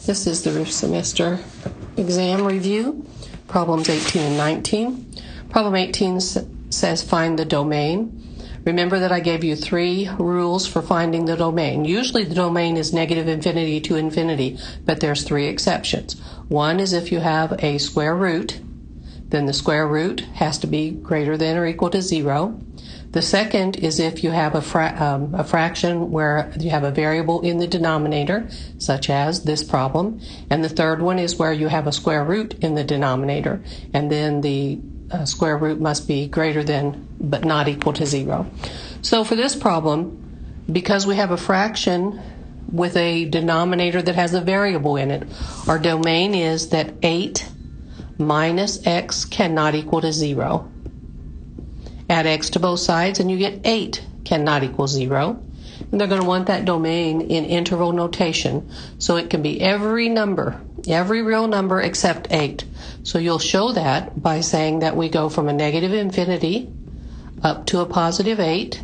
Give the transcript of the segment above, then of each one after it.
This is the semester exam review, problems 18 and 19. Problem 18 says find the domain. Remember that I gave you 3 rules for finding the domain. Usually the domain is negative infinity to infinity, but there's 3 exceptions. One is if you have a square root, then the square root has to be greater than or equal to 0. The second is if you have a fraction where you have a variable in the denominator, such as this problem. And the third one is where you have a square root in the denominator, and then the square root must be greater than but not equal to 0. So for this problem, because we have a fraction with a denominator that has a variable in it, our domain is that 8 minus x cannot equal to 0. Add x to both sides and you get 8 cannot equal 0. And they're going to want that domain in interval notation. So it can be every number, every real number except 8. So you'll show that by saying that we go from a negative infinity up to a positive 8,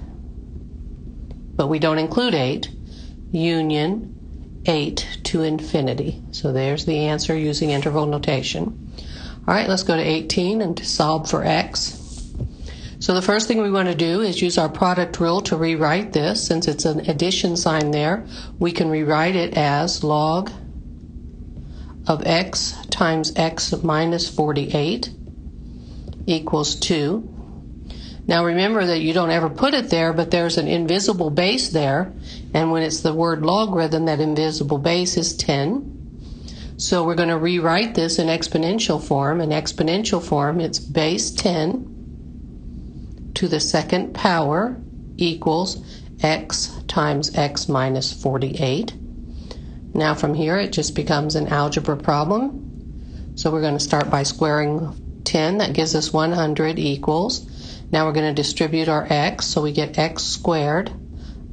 but we don't include 8, union 8 to infinity. So there's the answer using interval notation. All right, let's go to 18 and solve for x. So the first thing we want to do is use our product rule to rewrite this. Since it's an addition sign there, we can rewrite it as log of x times x minus 48 equals 2. Now remember that you don't ever put it there, but there's an invisible base there, and when it's the word logarithm, that invisible base is 10. So we're going to rewrite this in exponential form. In exponential form, it's base 10 to the second power equals x times x minus 48. Now from here it just becomes an algebra problem. So we're going to start by squaring 10. That gives us 100 equals. Now we're going to distribute our x, so we get x squared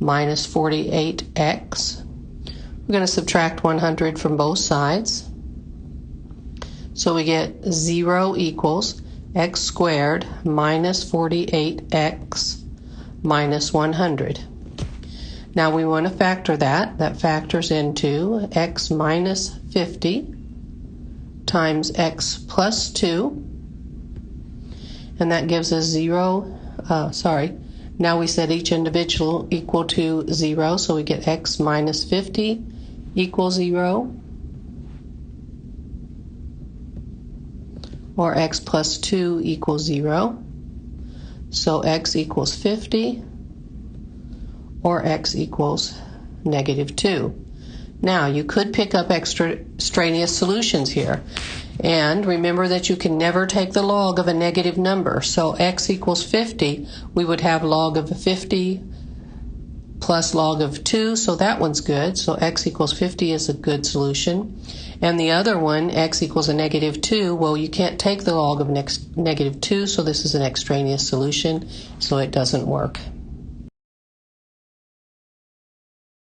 minus 48x. We're going to subtract 100 from both sides. So we get 0 equals x squared minus 48x minus 100. Now we want to factor that. That factors into x minus 50 times x plus 2. And that gives us 0. Now we set each individual equal to 0. So we get x minus 50 equals 0. Or x plus 2 equals 0. So x equals 50, or x equals negative 2. Now you could pick up extraneous solutions here. And remember that you can never take the log of a negative number. So x equals 50, we would have log of 50 plus log of 2, so that one's good. So x equals 50 is a good solution. And the other one, x equals a negative 2, well, you can't take the log of negative 2, so this is an extraneous solution, so it doesn't work.